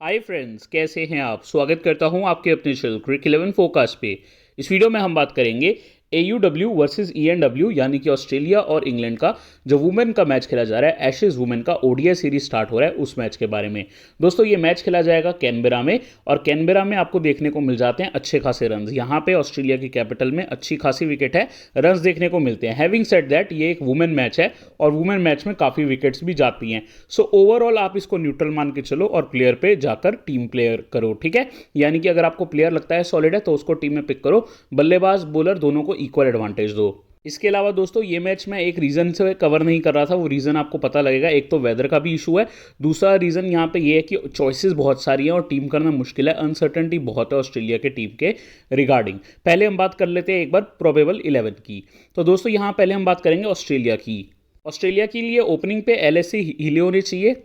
Hi friends, कैसे हैं आप। स्वागत करता हूं आपके अपने चैनल क्रिक 11 फोकस पे। इस वीडियो में हम बात करेंगे AUW वर्सेस ENW यानी कि ऑस्ट्रेलिया और इंग्लैंड का जो वुमेन का मैच खेला जा रहा है, एशेज वुमेन का ODI सीरीज स्टार्ट हो रहा है, उस मैच के बारे में। दोस्तों ये मैच खेला जाएगा कैनबेरा में, और कैनबेरा में आपको देखने को मिल जाते हैं अच्छे खासे रन्स। यहाँ पे ऑस्ट्रेलिया की कैपिटल में अच्छी खासी विकेट है, रन्स देखने को मिलते हैं। हैविंग सेड दैट, ये एक वुमेन मैच है और वुमेन मैच में काफ़ी विकेट्स भी जाती हैं। सो ओवरऑल आप इसको न्यूट्रल मान के चलो और प्लेयर पे जाकर टीम प्लेयर करो, ठीक है। यानी कि अगर आपको प्लेयर लगता है सॉलिड है तो उसको टीम में पिक करो, बल्लेबाज बॉलर दोनों को इक्वल एडवांटेज दो। इसके अलावा दोस्तों ये मैच मैं एक रीज़न से कवर नहीं कर रहा था, वो रीज़न आपको पता लगेगा। एक तो वेदर का भी इशू है, दूसरा रीज़न यहाँ पे ये है कि चॉइसेस बहुत सारी हैं और टीम करना मुश्किल है, अनसर्टेनिटी बहुत है ऑस्ट्रेलिया के टीम के रिगार्डिंग। पहले हम बात कर लेते हैं एक बार प्रोबेबल 11 की। तो दोस्तों यहाँ पहले हम बात करेंगे ऑस्ट्रेलिया की। ऑस्ट्रेलिया के लिए ओपनिंग पे LSE हीली होनी चाहिए।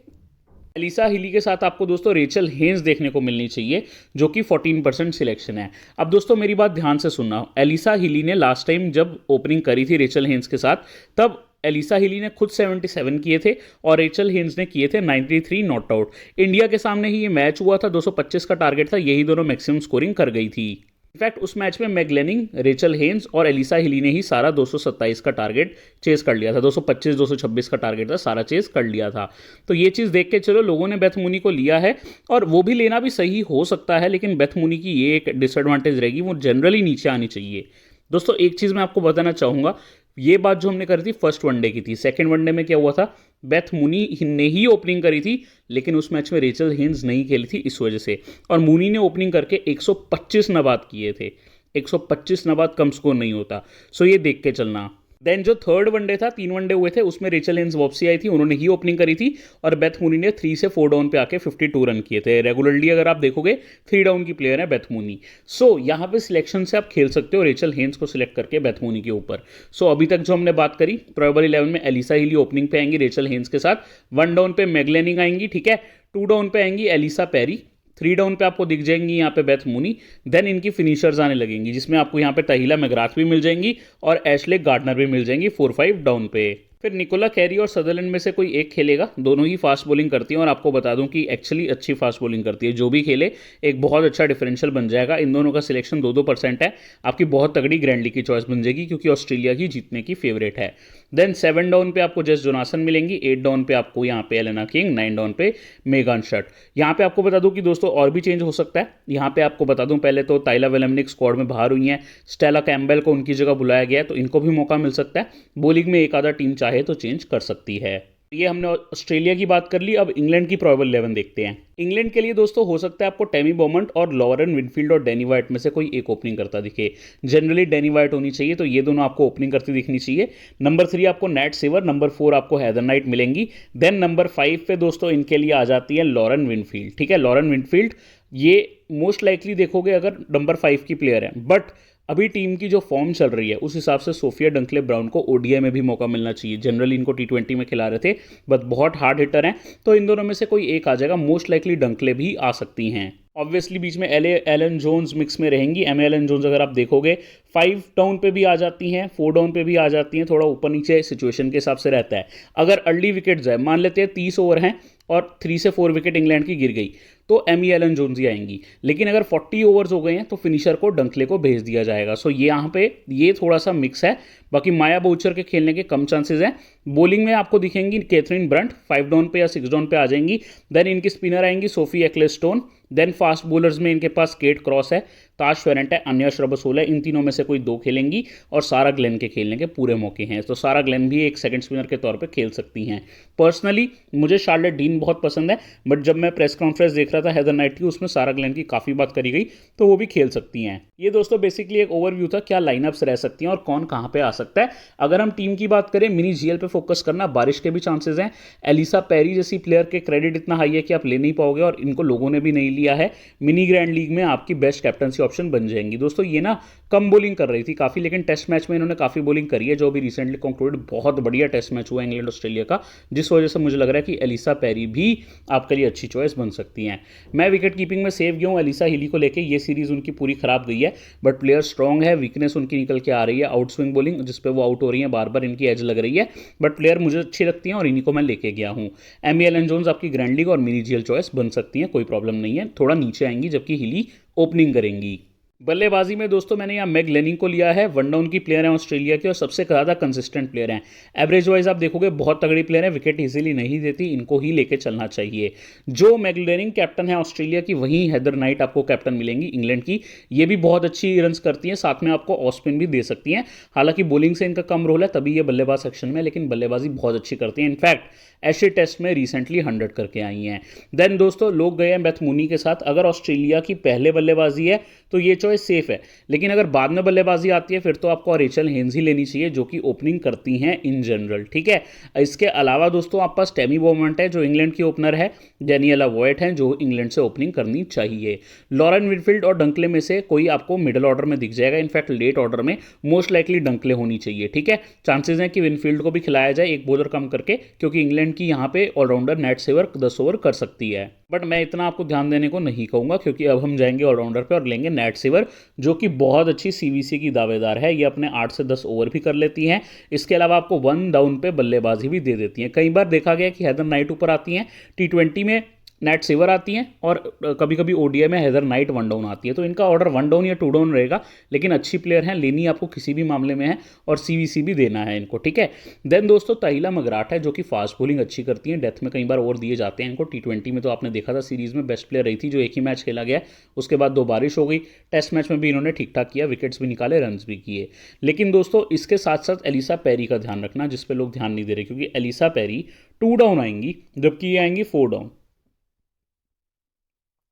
एलिसा हीली के साथ आपको दोस्तों रेचल हेन्स देखने को मिलनी चाहिए, जो कि 14% सिलेक्शन है। अब दोस्तों मेरी बात ध्यान से सुनना, एलिसा हीली ने लास्ट टाइम जब ओपनिंग करी थी रेचल हेन्स के साथ, तब एलिसा हीली ने खुद 77 किए थे और रेचल हेन्स ने किए थे 93 नॉट आउट। इंडिया के सामने ही ये मैच हुआ था, 225 का टारगेट था, यही दोनों मैक्सिमम स्कोरिंग कर गई थी। इनफैक्ट उस मैच में मैगलेनिंग, रेचल हेन्स और एलिसा हीली ने ही सारा 227 का टारगेट चेस कर लिया था। 225 226 का टारगेट था, सारा चेस कर लिया था। तो ये चीज़ देख के चलो, लोगों ने बेथ मूनी को लिया है और वो भी लेना भी सही हो सकता है, लेकिन बेथ मूनी की ये एक डिसएडवांटेज रहेगी, वो जनरली नीचे आनी चाहिए। दोस्तों एक चीज़ मैं आपको बताना चाहूँगा, ये बात जो हमने करी थी फर्स्ट वनडे की थी। सेकंड वनडे में क्या हुआ था, बेथ मूनी ने ही ओपनिंग करी थी, लेकिन उस मैच में रेचल हेन्स नहीं खेली थी इस वजह से, और मूनी ने ओपनिंग करके 125 नबात किए थे। 125 नबात कम स्कोर नहीं होता, सो ये देख के चलना। देन जो थर्ड वनडे था, 3 वनडे हुए थे, उसमें रेचल हेन्स वापसी आई थी, उन्होंने ही ओपनिंग करी थी और बेथ मूनी ने 3 से 4 डाउन पे आके 52 रन किए थे। रेगुलरली अगर आप देखोगे 3 डाउन की प्लेयर है बेथ मूनी। सो यहाँ पे सिलेक्शन से आप खेल सकते हो रेचल हेन्स को सिलेक्ट करके बेथ मूनी के ऊपर। सो अभी तक जो हमने बात करी, प्रोबेबल 11 में एलिसा हीली ओपनिंग पे आएंगी रेचल हेन्स के साथ, 1 डाउन पे मैगलेनिंग आएंगी, ठीक है। 2 डाउन पे आएंगी एलिसा पेरी, 3 डाउन पे आपको दिख जाएंगी यहाँ पे बेथ मूनी। देन इनकी फिनिशर्स आने लगेंगी, जिसमें आपको यहाँ पे तहिला मैग्राथ भी मिल जाएंगी और एशले गार्डनर भी मिल जाएंगी 4-5 डाउन पे। फिर निकोला कैरी और सदरलैंड में से कोई एक खेलेगा, दोनों ही फास्ट बॉलिंग करती हैं और आपको बता दूं कि एक्चुअली अच्छी फास्ट बॉलिंग करती है। जो भी खेले एक बहुत अच्छा डिफरेंशियल बन जाएगा। इन दोनों का सिलेक्शन 2-2% है, आपकी बहुत तगड़ी ग्रैंड लीग की चॉइस बन जाएगी, क्योंकि ऑस्ट्रेलिया की जीतने की फेवरेट है। देन 7 डाउन पे आपको जेस जोनासन मिलेंगी, 8 डाउन पे आपको यहाँ पे एलेना किंग, 9 डाउन पे मेगान शट। यहाँ पे आपको बता दूं कि दोस्तों और भी चेंज हो सकता है। यहाँ पे आपको बता दूं, पहले तो ताइला वेलेमनिक स्क्वाड में बाहर हुई हैं, स्टेला कैम्बेल को उनकी जगह बुलाया गया है, तो इनको भी मौका मिल सकता है। बॉलिंग में एक आधा टीम चाहे तो चेंज कर सकती है। ये हमने ऑस्ट्रेलिया की बात कर ली, अब इंग्लैंड की प्रोबेबल 11 देखते हैं। इंग्लैंड के लिए दोस्तों हो सकता है आपको टेमी बोमंट और लॉरेन विनफील्ड और डैनी वाइट में से कोई एक ओपनिंग करता दिखे। जनरली डैनी वाइट होनी चाहिए, तो ये दोनों आपको ओपनिंग करती दिखनी चाहिए। नंबर 3 आपको नैट सेवर, नंबर 4 आपको हेदर नाइट मिलेंगी। देन नंबर 5 पे दोस्तों इनके लिए आ जाती है लॉरेन विनफील्ड, ठीक है। लॉरेन विनफील्ड ये मोस्ट लाइकली देखोगे अगर नंबर 5 की प्लेयर है, बट अभी टीम की जो फॉर्म चल रही है उस हिसाब से सोफिया डंकले ब्राउन को ODI में भी मौका मिलना चाहिए। जनरली इनको T20 में खिला रहे थे, बट बहुत हार्ड हिटर हैं, तो इन दोनों में से कोई एक आ जाएगा। मोस्ट लाइकली डंकले भी आ सकती हैं। ऑब्वियसली बीच में एलन जोन्स मिक्स में रहेंगी। एलन जोन्स अगर आप देखोगे 5 डाउन पे भी आ जाती हैं, 4 डाउन पे भी आ जाती हैं, थोड़ा ऊपर नीचे सिचुएशन के हिसाब से रहता है। अगर अर्ली विकेट जाए, मान लेते हैं 30 ओवर हैं और 3 से 4 विकेट इंग्लैंड की गिर गई, तो एलन जोन्स ही आएंगी। लेकिन अगर 40 ओवर्स हो गए हैं तो फिनिशर को डंकले को भेज दिया जाएगा। सो ये यहाँ पे ये थोड़ा सा मिक्स है। बाकी माया बाउचर के खेलने के कम चांसेस हैं। बॉलिंग में आपको दिखेंगी कैथरीन ब्रंट, 5 डाउन पे या 6 डाउन पे आ जाएंगी। देन इनकी स्पिनर आएंगी Sophie Ecclestone. Then fast bowlers में इनके पास केट क्रॉस है, ताश फेरेंट है, अन्या श्रबसोल है। इन तीनों में से कोई 2 खेलेंगी और सारा ग्लेन के खेलने के पूरे मौके हैं, तो सारा ग्लेन भी एक सेकंड स्पिनर के तौर पे खेल सकती हैं। पर्सनली मुझे शार्लेट डीन बहुत पसंद है, बट जब मैं प्रेस कॉन्फ्रेंस देख रहा था हेदर नाइट की, उसमें सारा ग्लेन की काफ़ी बात करी गई, तो वो भी खेल सकती हैं। ये दोस्तों बेसिकली एक ओवरव्यू था, क्या लाइनअप्स रह सकती हैं और कौन कहाँ पे आ सकता है। अगर हम टीम की बात करें, मिनी GL पे फोकस करना, बारिश के भी चांसेस हैं। एलिसा पेरी जैसी प्लेयर के क्रेडिट इतना हाई है कि आप ले नहीं पाओगे, और इनको लोगों ने भी नहीं लिया है। मिनी ग्रैंड लीग में आपकी बेस्ट कैप्टनसी ऑप्शन बन जाएंगी। दोस्तों ये ना कम बॉलिंग कर रही थी काफ़ी, लेकिन टेस्ट मैच में इन्होंने काफ़ी बॉलिंग करी है, जो भी रिसेंटली कंक्लूडेड बहुत बढ़िया टेस्ट मैच हुआ इंग्लैंड ऑस्ट्रेलिया का, जिस वजह से मुझे लग रहा है कि एलिसा पेरी भी आपके लिए अच्छी चॉइस बन सकती हैं। मैं विकेट कीपिंग में सेफ गया हूँ एलिसा हिली को लेके। ये सीरीज़ उनकी पूरी खराब गई है, बट प्लेयर स्ट्रॉन्ग है, वीकनेस उनकी निकल के आ रही है आउट स्विंग बॉलिंग, जिसपे वो आउट हो रही है, बार बार इनकी एज लग रही है, बट प्लेयर मुझे अच्छी लगती है और इन्हीं को मैं लेके गया हूँ। एमी एलन जोन्स आपकी ग्रैंड लीग और मिनी जीएल चॉइस बन सकती है, कोई प्रॉब्लम नहीं है, थोड़ा नीचे आएंगी जबकि हिली ओपनिंग करेंगी। बल्लेबाजी में दोस्तों मैंने यहाँ मैग लेनिंग को लिया है। वन डाउन की प्लेयर है ऑस्ट्रेलिया की और सबसे ज़्यादा कंसिस्टेंट प्लेयर हैं। एवरेज वाइज आप देखोगे बहुत तगड़ी प्लेयर है, विकेट इजीली नहीं देती, इनको ही लेके चलना चाहिए। जो मैग लेनिंग कैप्टन है ऑस्ट्रेलिया की, वहीं हेदर नाइट आपको कैप्टन मिलेंगी इंग्लैंड की। ये भी बहुत अच्छी रन्स करती हैं, साथ में आपको ऑफ स्पिन भी दे सकती हैं। हालांकि बॉलिंग से इनका कम रोल है, तभी ये बल्लेबाज सेक्शन में, लेकिन बल्लेबाजी बहुत अच्छी करती है। इनफैक्ट एशे टेस्ट में रिसेंटली 100 करके आई हैं। देन दोस्तों लोग गए हैं बेथ मूनी के साथ। अगर ऑस्ट्रेलिया की पहले बल्लेबाजी है तो ये चॉइस सेफ है, लेकिन अगर बाद में बल्लेबाजी आती है फिर तो आपको रेचल हेन्स ही लेनी चाहिए, जो कि ओपनिंग करती हैं इन जनरल, ठीक है। इसके अलावा दोस्तों आप पास टेमी बोमंट है जो इंग्लैंड की ओपनर है, डेनियला वॉयट है जो इंग्लैंड से ओपनिंग करनी चाहिए। लॉरेन विनफील्ड और डंकले में से कोई आपको मिडिल ऑर्डर में दिख जाएगा, इनफैक्ट लेट ऑर्डर में मोस्ट लाइकली डंकले होनी चाहिए, ठीक है। चांसेस हैं कि विनफील्ड को भी खिलाया जाए एक बॉलर कम करके, क्योंकि इंग्लैंड की यहाँ पे ऑलराउंडर नेट सेवर 10 ओवर कर सकती है। बट मैं इतना आपको ध्यान देने को नहीं कहूँगा, क्योंकि अब हम जाएंगे ऑलराउंडर पे और लेंगे नेट सेवर, जो कि बहुत अच्छी सीवीसी की दावेदार है। ये अपने 8 से 10 ओवर भी कर लेती हैं। इसके अलावा आपको 1 डाउन पे बल्लेबाजी भी दे देती हैं। कई बार देखा गया कि हेदर नाइट ऊपर आती हैं, T20 में नेट सेवर आती हैं, और कभी कभी ओडीआई में हेदर नाइट 1 डाउन आती है। तो इनका ऑर्डर 1 डाउन या 2 डाउन रहेगा, लेकिन अच्छी प्लेयर हैं, लेनी आपको किसी भी मामले में है, और सीवीसी भी देना है इनको, ठीक है। देन दोस्तों तहिला मगराट है जो कि फास्ट बॉलिंग अच्छी करती है, डेथ में कई बार ओवर दिए जाते हैं इनको। T20 में तो आपने देखा था सीरीज में बेस्ट प्लेयर रही थी, जो एक ही मैच खेला गया, उसके बाद 2 बारिश हो गई। टेस्ट मैच में भी इन्होंने ठीक ठाक किया, विकेट्स भी निकाले, रन्स भी किए। लेकिन दोस्तों इसके साथ साथ एलिसा पेरी का ध्यान रखना, जिस पे लोग ध्यान नहीं दे रहे, क्योंकि एलिसा पेरी 2 डाउन आएंगी जबकि ये आएंगी 4 डाउन।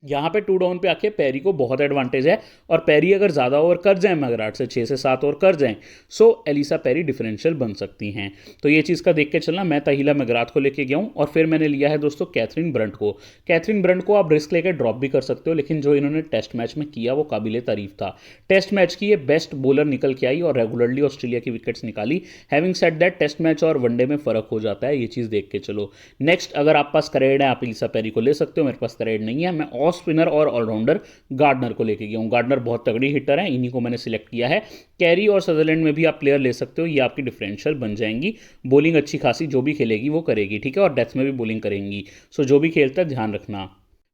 यहाँ पे 2 डाउन पे आके पैरी को बहुत एडवांटेज है, और पैरी अगर ज़्यादा ओवर कर जाए मगराट से 6 से 7 ओवर कर जाएं, सो एलिसा पैरी डिफरेंशियल बन सकती हैं। तो ये चीज़ का देख के चलना। मैं तहिला मगराट को लेके गया हूँ, और फिर मैंने लिया है दोस्तों कैथरीन ब्रंट को। कैथरीन ब्रंट को आप रिस्क लेकर ड्रॉप भी कर सकते हो, लेकिन जो इन्होंने टेस्ट मैच में किया वो काबिले तारीफ था। टेस्ट मैच की ये बेस्ट बॉलर निकल के आई और रेगुलरली ऑस्ट्रेलिया की विकेट्स निकाली। Having said that, test match और वनडे में फ़र्क हो जाता है, ये चीज़ देख के चलो। नेक्स्ट अगर आप पास करेड है, आप एलिसा पैरी को ले सकते हो, मेरे पास करेड नहीं है। मैं ऑफ स्पिनर और ऑलराउंडर गार्डनर को लेके गया हूँ। गार्डनर बहुत तगड़ी हिटर है, इन्हीं को मैंने सिलेक्ट किया है। कैरी और सदरलैंड में भी आप प्लेयर ले सकते हो, ये आपकी डिफरेंशियल बन जाएंगी। बॉलिंग अच्छी खासी जो भी खेलेगी वो करेगी, ठीक है, और डेथ में भी बॉलिंग करेंगी। सो जो भी खेलता है ध्यान रखना।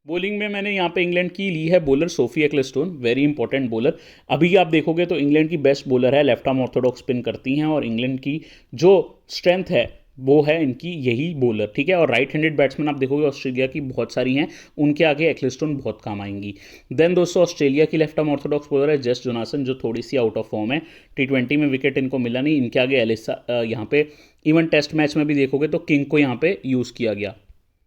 बॉलिंग में मैंने यहाँ पे इंग्लैंड की ली है bowler Sophie Ecclestone, very important bowler. अभी आप देखोगे तो इंग्लैंड की बेस्ट बॉलर है, लेफ्ट आर्म ऑर्थोडॉक्स स्पिन करती हैं, और इंग्लैंड की जो स्ट्रेंथ है वो है इनकी यही बॉलर, ठीक है। और राइट हैंडेड बैट्समैन आप देखोगे ऑस्ट्रेलिया की बहुत सारी हैं, उनके आगे एक्लेस्टोन बहुत काम आएंगी। देन दोस्तों ऑस्ट्रेलिया की लेफ्ट आर्म ऑर्थोडॉक्स बॉलर है जेस जोनासन, जो थोड़ी सी आउट ऑफ फॉर्म है। T20 में विकेट इनको मिला नहीं, इनके आगे एलिसा यहाँ पे इवन टेस्ट मैच में भी देखोगे तो किंग को यहाँ पे यूज़ किया गया।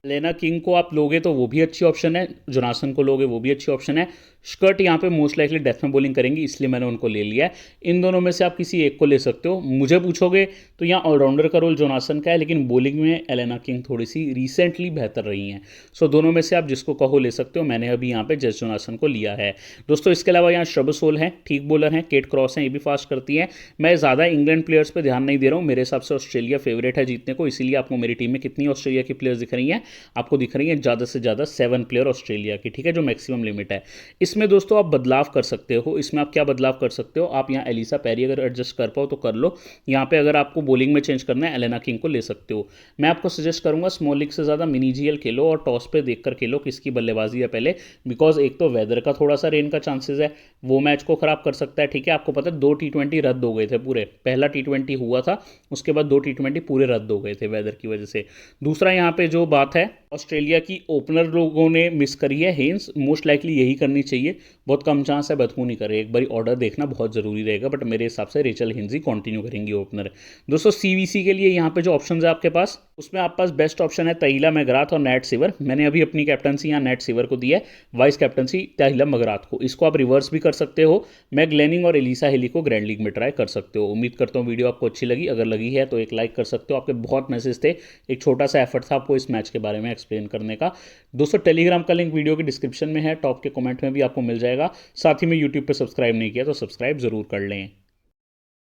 लेना किंग को आप लोगे तो वो भी अच्छी ऑप्शन है, जोनासन को लोगे वो भी अच्छी ऑप्शन है। स्कर्ट यहाँ पे मोस्ट लाइकली डेथ में बॉलिंग करेंगी, इसलिए मैंने उनको ले लिया है। इन दोनों में से आप किसी एक को ले सकते हो। मुझे पूछोगे तो यहाँ ऑलराउंडर का रोल जोनासन का है, लेकिन बॉलिंग में एलेना किंग थोड़ी सी रिसेंटली बेहतर रही हैं। सो दोनों में से आप जिसको कहो ले सकते हो। मैंने अभी यहाँ पे जेस जोनासन को लिया है दोस्तों। इसके अलावा यहाँ श्रबसोल हैं, ठीक बॉलर हैं। केट क्रॉस हैं, ये भी फास्ट करती हैं। मैं ज़्यादा इंग्लैंड प्लेयर्स पर ध्यान नहीं दे रहा हूँ, मेरे हिसाब से ऑस्ट्रेलिया फेवरेट है जीतने को, इसीलिए आपको मेरी टीम में कितनी ऑस्ट्रेलिया की प्लेयर्स दिख रही हैं, आपको दिख रही है ज़्यादा से ज़्यादा 7 प्लेयर ऑस्ट्रेलिया की, ठीक है, जो मैक्सिमम लिमिट है। इसमें दोस्तों आप बदलाव कर सकते हो। इसमें आप क्या बदलाव कर सकते हो, आप यहाँ एलिसा पैरी अगर एडजस्ट कर पाओ तो कर लो। यहाँ पे अगर आपको बॉलिंग में चेंज करना है, एलेना किंग को ले सकते हो। मैं आपको सजेस्ट करूंगा स्मॉल लीग से ज़्यादा मिनी जीएल खेलो और टॉस पे देखकर खेलो किसकी बल्लेबाजी है पहले, बिकॉज एक तो वेदर का थोड़ा सा रेन का चांसेस है, वो मैच को खराब कर सकता है, ठीक है। आपको पता है 2 T20 रद्द हो गए थे पूरे, पहला T20 हुआ था, उसके बाद 2 T20 पूरे रद्द हो गए थे वेदर की वजह से। दूसरा यहाँ पे जो बात है, ऑस्ट्रेलिया की ओपनर लोगों ने मिस करी है, हेन्स मोस्ट लाइकली यही करनी चाहिए, बहुत कम चांस है बदकूनी करे। एक बारी ऑर्डर देखना बहुत ज़रूरी रहेगा, बट मेरे हिसाब से रेचल हेन्स ही कंटिन्यू करेंगी ओपनर। दोस्तों सीवीसी के लिए यहाँ पे जो ऑप्शन है आपके पास, उसमें आप पास बेस्ट ऑप्शन है तहिला मगराथ और नेट सिवर। मैंने अभी अपनी कैप्टनसी यहाँ नेट सिवर को दी है, वाइस कैप्टनसी तहिला मगराथ को। इसको आप रिवर्स भी कर सकते हो, मैग लेनिंग और एलिसा हिली को ग्रैंड लीग में ट्राई कर सकते हो। उम्मीद करता हूँ वीडियो आपको अच्छी लगी, अगर लगी है तो एक लाइक कर सकते हो। आपके बहुत मैसेज थे, एक छोटा सा एफर्ट था आपको इस मैच के बारे में एक्सप्लेन करने का। दोस्तों टेलीग्राम का लिंक वीडियो के डिस्क्रिप्शन में है, टॉप के कमेंट में भी आपको मिल जाएगा। साथ ही में यूट्यूब पर सब्सक्राइब नहीं किया तो सब्सक्राइब जरूर कर लें।